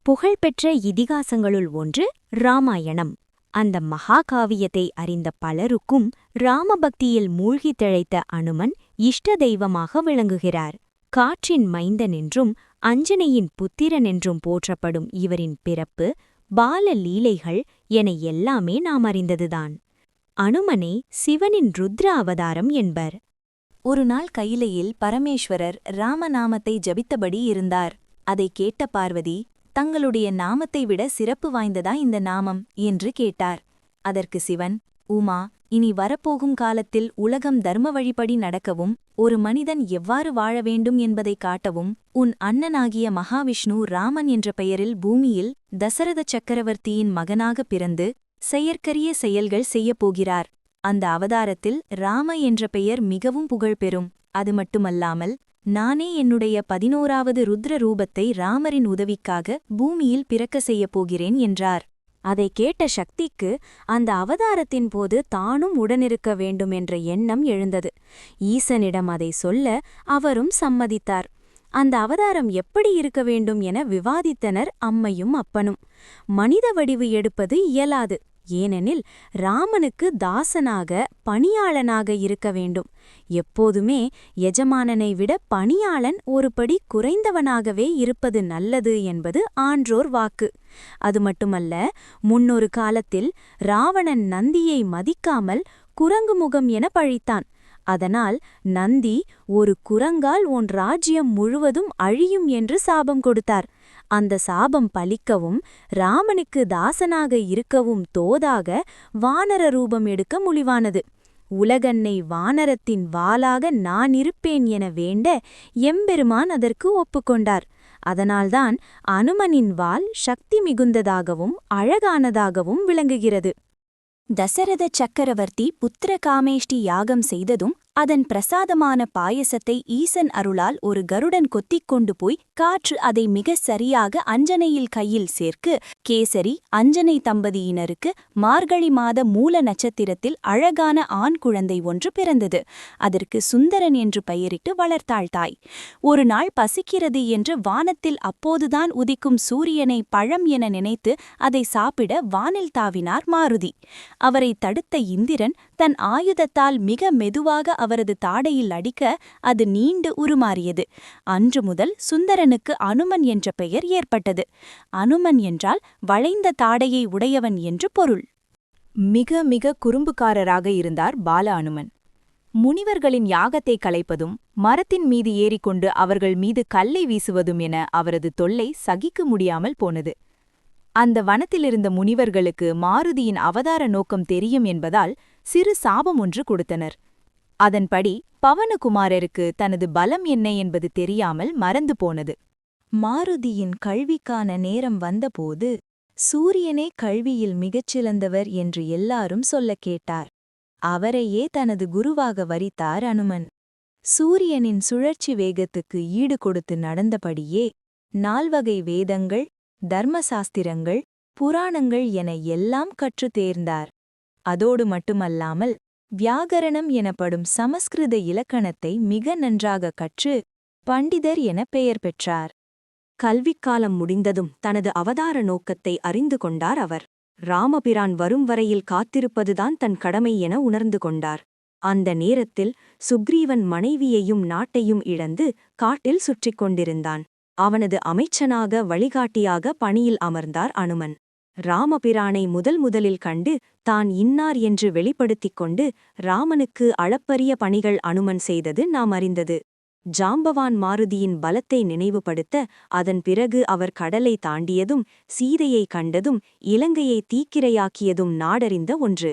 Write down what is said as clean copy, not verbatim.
புகழ்பெற்ற இதிகாசங்களுள் ஒன்று இராமாயணம். அந்த மகாகாவியத்தை அறிந்த பலருக்கும் இராமபக்தியில் மூழ்கித் திளைத்த அனுமன் இஷ்ட தெய்வமாக விளங்குகிறார். காற்றின் மைந்தனென்றும் அஞ்சனையின் புத்திரனென்றும் போற்றப்படும் இவரின் பிறப்பு, பால லீலைகள் என எல்லாமே நாம் அறிந்ததுதான். அனுமனை சிவனின் ருத்ர அவதாரம் என்பர். ஒருநாள் கையிலையில் பரமேஸ்வரர் ராமநாமத்தை ஜபித்தபடி இருந்தார். அதை கேட்ட பார்வதி, தங்களுடைய நாமத்தை விட சிறப்பு வாய்ந்ததா இந்த நாமம் என்று கேட்டார். அதற்கு சிவன், உமா, இனி வரப்போகும் காலத்தில் உலகம் தர்ம வழிப்படி நடக்கவும் ஒரு மனிதன் எவ்வாறு வாழ வேண்டும் என்பதைக் காட்டவும் உன் அண்ணனாகிய மகாவிஷ்ணு ராமன் என்ற பெயரில் பூமியில் தசரத சக்கரவர்த்தியின் மகனாக பிறந்து செயற்கரிய செயல்கள் செய்யப்போகிறார். அந்த அவதாரத்தில் ராம என்ற பெயர் மிகவும் புகழ்பெறும். அது மட்டுமல்லாமல் நானே என்னுடைய 11வது ருத்ர ரூபத்தை ராமரின் உதவிக்காக பூமியில் பிறக்க செய்யப் போகிறேன் என்றார். அதை கேட்ட சக்திக்கு அந்த அவதாரத்தின் போது தானும் உடனிருக்க வேண்டும் என்ற எண்ணம் எழுந்தது. ஈசனிடம் அதை சொல்ல அவரும் சம்மதித்தார். அந்த அவதாரம் எப்படி இருக்க வேண்டும் என விவாதித்தனர் அம்மையும் அப்பனும். மனித வடிவு எடுப்பது இயலாது. ஏனெனில் ராமனுக்கு தாசனாக பணியாளனாக இருக்க வேண்டும். எப்போதுமே எஜமானனை விட பணியாளன் ஒருபடி குறைந்தவனாகவே இருப்பது நல்லது என்பது ஆன்றோர் வாக்கு. அது மட்டுமல்ல, முன்னொரு காலத்தில் ராவணன் நந்தியை மதிக்காமல் குரங்கு முகம் என பழித்தான். அதனால் நந்தி ஒரு குரங்கால் உன் ராஜ்யம் முழுவதும் அழியும் என்று சாபம் கொடுத்தார். அந்த சாபம் பலிக்கவும் ராமனுக்கு தாசனாக இருக்கவும் தோதாக வானர ரூபம் எடுக்க முடிவானது. உலகன்னை வானரத்தின் வாளாக நான் இருப்பேன் என வேண்ட எம்பெருமான் அதற்கு ஒப்புக்கொண்டார். அதனால்தான் அனுமனின் வாள் சக்தி மிகுந்ததாகவும் அழகானதாகவும் விளங்குகிறது. தசரத சக்கரவர்த்தி புத்திர காமேஷ்டி யாகம் செய்ததும் அதன் பிரசாதமான பாயசத்தை ஈசன் அருளால் ஒரு கருடன் கொத்திக் கொண்டு போய் காற்று அதை மிக சரியாக அஞ்சனையில் கையில் சேர்க்கு கேசரி அஞ்சனை தம்பதியினருக்கு மார்கழி மாத மூல நட்சத்திரத்தில் அழகான ஆண் குழந்தை ஒன்று பிறந்தது. அதற்கு சுந்தரன் என்று பெயரிட்டு வளர்த்தாள் தாய். ஒரு நாள் பசிக்கிறது என்று வானத்தில் அப்போதுதான் உதிக்கும் சூரியனை பழம் என நினைத்து அதை சாப்பிட வானில் தாவினார் மாருதி. அவரை தடுத்த இந்திரன் தன் ஆயுதத்தால் மிக மெதுவாக அவரது தாடையில் அடிக்க அது நீண்டு உருமாறியது. அன்று முதல் சுந்தரனுக்கு அனுமன் என்ற பெயர் ஏற்பட்டது. அனுமன் என்றால் வளைந்த தாடையை உடையவன் என்று பொருள். மிக மிக குறும்புக்காரராக இருந்தார் பால அனுமன். முனிவர்களின் யாகத்தை கலைப்பதும் மரத்தின் மீது ஏறிக்கொண்டு அவர்கள் மீது கல்லை வீசுவதும் என அவரது தொல்லை சகிக்க முடியாமல் போனது. அந்த வனத்திலிருந்த முனிவர்களுக்கு மாருதியின் அவதார நோக்கம் தெரியும் என்பதால் சிறு சாபம் ஒன்று கொடுத்தனர். அதன்படி பவனகுமாரருக்கு தனது பலம் என்ன என்பது தெரியாமல் மறந்து போனது. மாருதியின் கல்விக்கான நேரம் வந்தபோது சூரியனே கல்வியில் மிகச்சிறந்தவர் என்று எல்லாரும் சொல்லக் கேட்டார். அவரையே தனது குருவாக வரித்தார் அனுமன். சூரியனின் சுழற்சி வேகத்துக்கு ஈடு கொடுத்து நடந்தபடியே 4 வகை வேதங்கள், தர்மசாஸ்திரங்கள், புராணங்கள் என எல்லாம் கற்றுத் தேர்ந்தார். அதோடு மட்டுமல்லாமல் வியாகரணம் எனப்படும் சமஸ்கிருத இலக்கணத்தை மிக நன்றாக கற்று பண்டிதர் என பெயர் பெற்றார். கல்விக்காலம் முடிந்ததும் தனது அவதார நோக்கத்தை அறிந்து கொண்டார் அவர். ராமபிரான் வரும் வரையில் காத்திருப்பதுதான் தன் கடமை என உணர்ந்து கொண்டார். அந்த நேரத்தில் சுக்ரீவன் மனைவியையும் நாட்டையும் இழந்து காட்டில் சுற்றிக் கொண்டிருந்தான். அவனது அமைச்சனாக வழிகாட்டியாக பணியில் அமர்ந்தார் அனுமன். ராமபிரானை முதலில் கண்டு தான் இன்னார் என்று வெளிப்படுத்திக் கொண்டு ராமனுக்கு அளப்பரிய பணிகள் அனுமன் செய்தது நாம் அறிந்தது. ஜாம்பவான் மாருதியின் பலத்தை நினைவுபடுத்த அதன் பிறகு அவர் கடலை தாண்டியதும் சீதையை கண்டதும் இலங்கையை தீக்கிரையாக்கியதும் நாடறிந்த ஒன்று.